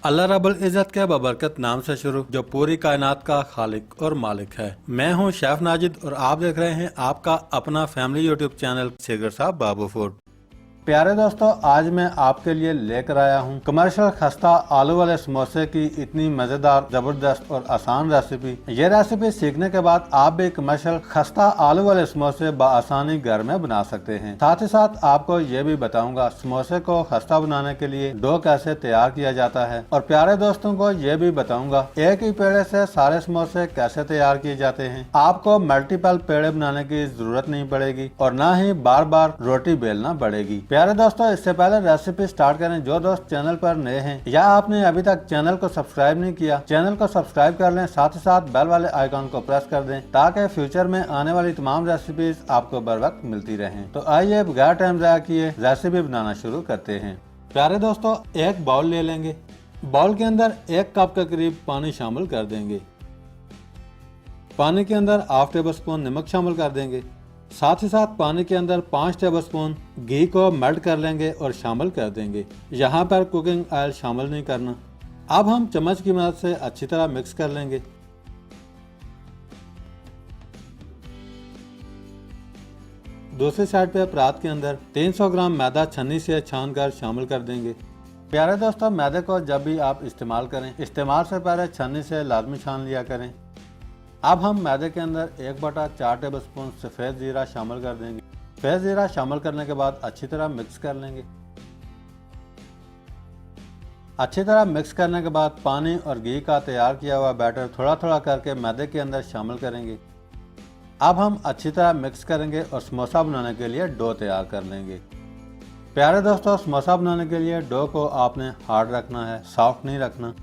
अल्लाह रब्बुल इज़्ज़त के बबरकत नाम से शुरू, जो पूरी कायनात का खालिक और मालिक है। मैं हूं शेफ नाजिद और आप देख रहे हैं आपका अपना फैमिली यूट्यूब चैनल शेखर साहब बाबू फूड। प्यारे दोस्तों, आज मैं आपके लिए लेकर आया हूं कमर्शियल खस्ता आलू वाले समोसे की इतनी मजेदार, जबरदस्त और आसान रेसिपी। ये रेसिपी सीखने के बाद आप भी कमर्शियल खस्ता आलू वाले समोसे बआसानी घर में बना सकते हैं। साथ ही साथ आपको ये भी बताऊंगा समोसे को खस्ता बनाने के लिए डो कैसे तैयार किया जाता है। और प्यारे दोस्तों को ये भी बताऊंगा एक ही पेड़े से सारे समोसे कैसे तैयार किए जाते हैं। आपको मल्टीपल पेड़े बनाने की जरूरत नहीं पड़ेगी और न ही बार बार रोटी बेलना पड़ेगी। प्यारे दोस्तों, इससे पहले रेसिपी स्टार्ट करें, जो दोस्त चैनल पर नए हैं या आपने अभी तक चैनल को सब्सक्राइब नहीं किया, चैनल को सब्सक्राइब कर लें। साथ ही साथ बेल वाले आइकॉन को प्रेस कर दें ताकि फ्यूचर में आने वाली तमाम रेसिपीज आपको बर वक्त मिलती रहें। तो आइए बगैर टाइम ज़ाया किए रेसिपी बनाना शुरू करते हैं। प्यारे दोस्तों, एक बाउल ले लेंगे। बाउल के अंदर 1 कप के करीब पानी शामिल कर देंगे। पानी के अंदर हाफ टेबल स्पून नमक शामिल कर देंगे। साथ ही साथ पानी के अंदर 5 टेबलस्पून घी को मेल्ट कर लेंगे और शामिल कर देंगे। यहाँ पर कुकिंग ऑयल शामिल नहीं करना। अब हम चम्मच की मदद से अच्छी तरह मिक्स कर लेंगे। दूसरी साइड पे परात के अंदर 300 ग्राम मैदा छन्नी से छान कर शामिल कर देंगे। प्यारे दोस्तों, मैदे को जब भी आप इस्तेमाल करें, इस्तेमाल से पहले छन्नी से लाजमी छान लिया करें। अब हम मैदे के अंदर 1/4 टेबलस्पून सफ़ेद जीरा शामिल कर देंगे। सफ़ेद जीरा शामिल करने के बाद अच्छी तरह मिक्स कर लेंगे। अच्छी तरह मिक्स करने के बाद पानी और घी का तैयार किया हुआ बैटर थोड़ा थोड़ा करके मैदे के अंदर शामिल करेंगे। अब हम अच्छी तरह मिक्स करेंगे और समोसा बनाने के लिए डो तैयार कर लेंगे। प्यारे दोस्तों, समोसा बनाने के लिए डो को आपने हार्ड रखना है, सॉफ्ट नहीं रखना।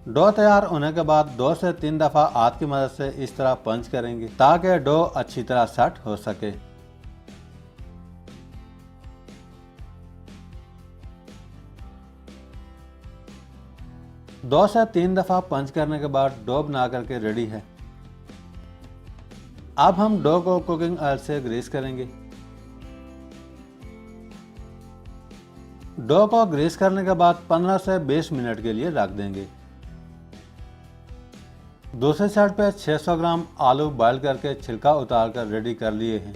डो तैयार होने के बाद 2 से 3 दफ़ा हाथ की मदद से इस तरह पंच करेंगे ताकि डो अच्छी तरह सेट हो सके। दो से 3 दफ़ा पंच करने के बाद डो बना करके रेडी है। अब हम डो को कुकिंग ऑयल से ग्रीस करेंगे। डो को ग्रीस करने के बाद 15 से 20 मिनट के लिए रख देंगे। दूसरी साइड पे 600 ग्राम आलू बॉयल करके छिलका उतार कर रेडी कर लिए हैं।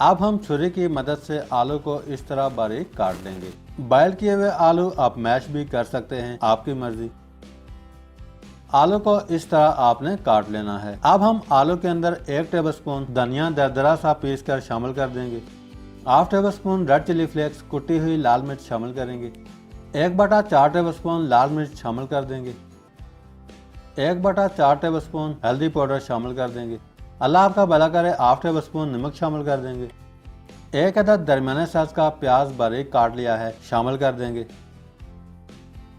अब हम छुरी की मदद से आलू को इस तरह बारीक काट लेंगे। बॉयल किए हुए आलू आप मैश भी कर सकते हैं, आपकी मर्जी। आलू को इस तरह आपने काट लेना है। अब हम आलू के अंदर 1 टेबलस्पून धनिया दरदरा सा पीस कर शामिल कर देंगे। Half tablespoon red chilli flakes कुटी हुई लाल मिर्च शामिल करेंगे। 1/4 टेबलस्पून लाल मिर्च शामिल कर देंगे। 1/4 टेबलस्पून हल्दी पाउडर शामिल कर देंगे। अल्लाह आपका भला करे, हाफ टेबलस्पून नमक शामिल कर देंगे। 1 अदद दरमियाने साइज का प्याज बारीक काट लिया है, शामिल कर देंगे।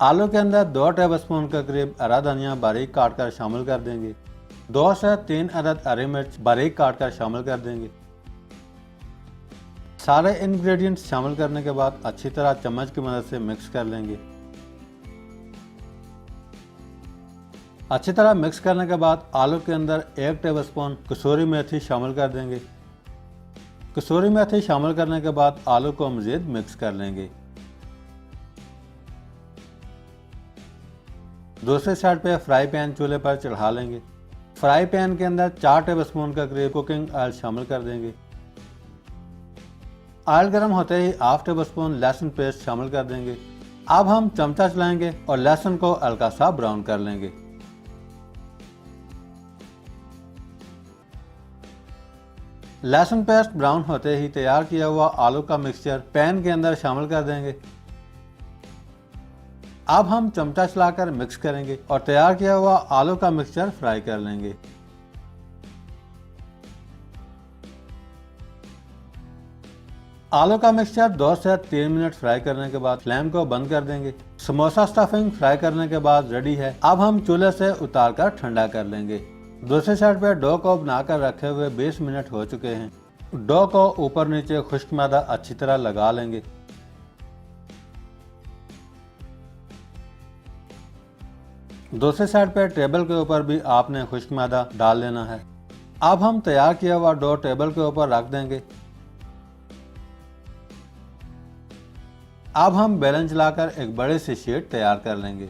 आलू के अंदर 2 टेबलस्पून के करीब हरा धनिया बारीक काट कर शामिल कर देंगे। 2 से 3 अदद हरी मिर्च बारीक काट कर शामिल कर देंगे। सारे इंग्रेडिएंट्स शामिल करने के बाद अच्छी तरह चम्मच की मदद से मिक्स कर लेंगे। अच्छी तरह मिक्स करने के बाद आलू के अंदर 1 टेबलस्पून कसूरी मेथी शामिल कर देंगे। कसूरी मेथी शामिल करने के बाद आलू को मज़ीद मिक्स कर लेंगे। दूसरी साइड पे फ्राई पैन चूल्हे पर चढ़ा लेंगे। फ्राई पैन के अंदर 4 टेबलस्पून का करीब कुकिंग ऑयल शामिल कर देंगे। ऑयल गर्म होते ही हाफ टेबलस्पून लहसुन पेस्ट शामिल कर देंगे। अब हम चमचा चलाएंगे और लहसुन को हल्का सा ब्राउन कर लेंगे। लहसुन पेस्ट ब्राउन होते ही तैयार किया हुआ आलू का मिक्सचर पैन के अंदर शामिल कर देंगे। अब हम चमचा चलाकर मिक्स करेंगे और तैयार किया हुआ आलू का मिक्सचर फ्राई कर लेंगे। आलू का मिक्सचर 2 से 3 मिनट फ्राई करने के बाद फ्लेम को बंद कर देंगे। समोसा स्टफिंग फ्राई करने के बाद रेडी है। अब हम चूल्हे से उतार कर ठंडा कर लेंगे। दूसरी साइड पे डो को बनाकर रखे हुए 20 मिनट हो चुके हैं। डो को ऊपर नीचे खुश्क मैदा अच्छी तरह लगा लेंगे। दूसरी साइड पे टेबल के ऊपर भी आपने खुश्क मैदा डाल लेना है। अब हम तैयार किया हुआ डो टेबल के ऊपर रख देंगे। अब हम बेलन चलाकर एक बड़ी सी शीट तैयार कर लेंगे।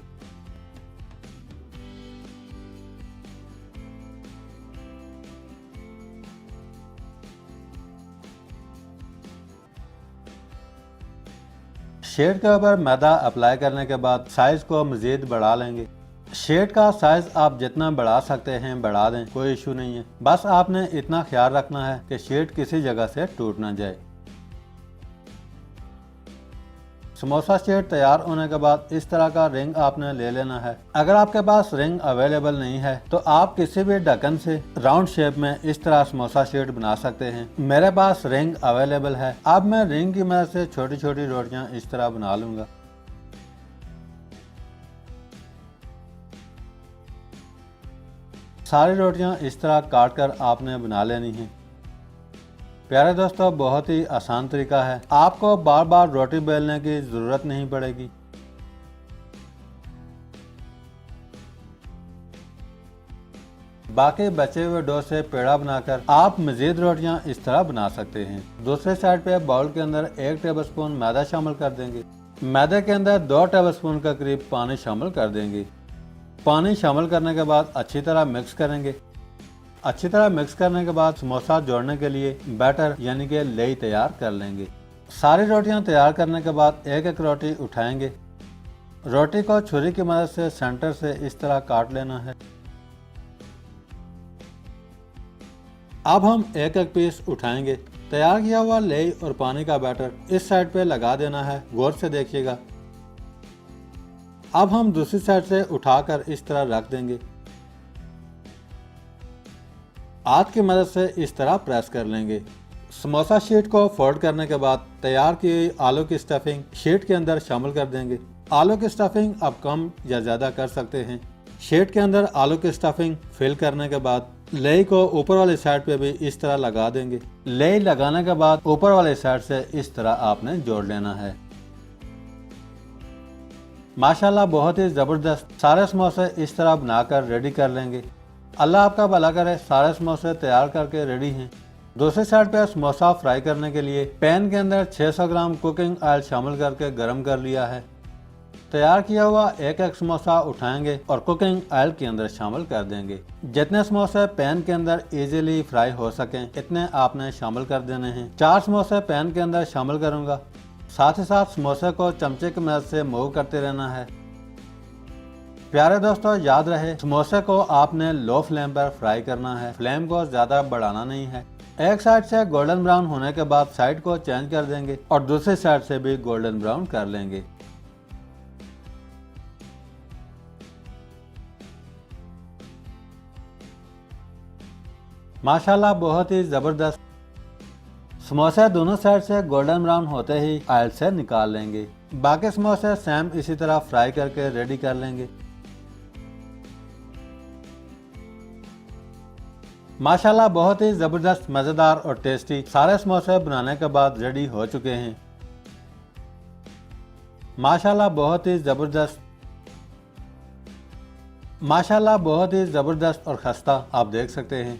शीट के ऊपर मैदा अप्लाई करने के बाद साइज को मजीद बढ़ा लेंगे। शीट का साइज आप जितना बढ़ा सकते हैं बढ़ा दें, कोई इशू नहीं है। बस आपने इतना ख्याल रखना है कि शीट किसी जगह से टूट ना जाए। समोसा शीट तैयार होने के बाद इस तरह का रिंग आपने ले लेना है। अगर आपके पास रिंग अवेलेबल नहीं है तो आप किसी भी ढक्कन से राउंड शेप में इस तरह समोसा शीट बना सकते हैं। मेरे पास रिंग अवेलेबल है। अब मैं रिंग की मदद से छोटी छोटी रोटियां इस तरह बना लूंगा। सारी रोटियां इस तरह काट कर आपने बना लेनी है। प्यारे दोस्तों, बहुत ही आसान तरीका है, आपको बार बार रोटी बेलने की जरूरत नहीं पड़ेगी। बाकी बचे हुए डो से पेड़ा बनाकर आप मजीद रोटियां इस तरह बना सकते हैं। दूसरे साइड पे बाउल के अंदर 1 टेबलस्पून मैदा शामिल कर देंगे। मैदे के अंदर 2 टेबलस्पून का करीब पानी शामिल कर देंगे। पानी शामिल करने के बाद अच्छी तरह मिक्स करेंगे। अच्छी तरह मिक्स करने के बाद समोसा जोड़ने के लिए बैटर यानी कि लेई तैयार कर लेंगे। सारी रोटियां तैयार करने के बाद एक एक रोटी उठाएंगे। रोटी को छुरी की मदद से सेंटर से इस तरह काट लेना है। अब हम एक एक पीस उठाएंगे। तैयार किया हुआ लेई और पानी का बैटर इस साइड पे लगा देना है, गौर से देखिएगा। अब हम दूसरी साइड से उठाकर इस तरह रख देंगे। हाथ की मदद से इस तरह प्रेस कर लेंगे। समोसा शीट को फोल्ड करने के बाद तैयार की हुई आलू की स्टफिंग शीट के अंदर शामिल कर देंगे। आलू की स्टफिंग आप कम या ज्यादा कर सकते हैं। शीट के अंदर आलू की स्टफिंग फिल करने के बाद लेई को ऊपर वाली साइड पे भी इस तरह लगा देंगे। लेई लगाने के बाद ऊपर वाली साइड से इस तरह आपने जोड़ लेना है। माशाल्लाह, बहुत ही जबरदस्त सारे समोसे इस तरह बनाकर रेडी कर लेंगे। अल्लाह आपका भला करे। सारे समोसे तैयार करके रेडी हैं। दूसरी साइड पे समोसा फ्राई करने के लिए पैन के अंदर 600 ग्राम कुकिंग ऑयल शामिल करके गर्म कर लिया है। तैयार किया हुआ एक एक समोसा उठाएंगे और कुकिंग ऑयल के अंदर शामिल कर देंगे। जितने समोसे पैन के अंदर इजीली फ्राई हो सकें इतने आपने शामिल कर देने हैं। 4 समोसे पैन के अंदर शामिल करूंगा। साथ ही साथ समोसे को चमचे की मदद से मूव करते रहना है। प्यारे दोस्तों, याद रहे समोसे को आपने लो फ्लेम पर फ्राई करना है, फ्लेम को ज्यादा बढ़ाना नहीं है। एक साइड से गोल्डन ब्राउन होने के बाद साइड को चेंज कर देंगे और दूसरी साइड से भी गोल्डन ब्राउन कर लेंगे। माशाल्लाह, बहुत ही जबरदस्त समोसे दोनों साइड से गोल्डन ब्राउन होते ही ऑयल से निकाल लेंगे। बाकी समोसे सेम इसी तरह फ्राई करके रेडी कर लेंगे। माशाल्लाह, बहुत ही जबरदस्त मजेदार और टेस्टी सारे समोसे बनाने के बाद रेडी हो चुके हैं। माशाल्लाह, बहुत ही जबरदस्त और खस्ता आप देख सकते हैं।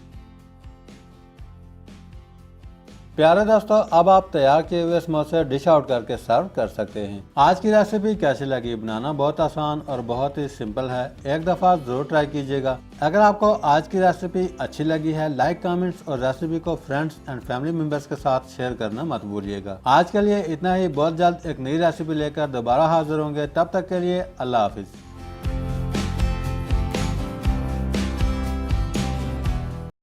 प्यारे दोस्तों, अब आप तैयार किए हुए समोसे डिश आउट करके सर्व कर सकते हैं। आज की रेसिपी कैसी लगी? बनाना बहुत आसान और बहुत ही सिंपल है। एक दफा जरूर ट्राई कीजिएगा। अगर आपको आज की रेसिपी अच्छी लगी है, लाइक, कमेंट्स और रेसिपी को फ्रेंड्स एंड फैमिली मेंबर्स के साथ शेयर करना मत भूलिएगा। आज के लिए इतना ही। बहुत जल्द एक नई रेसिपी लेकर दोबारा हाजिर होंगे। तब तक के लिए अल्लाह हाफिज।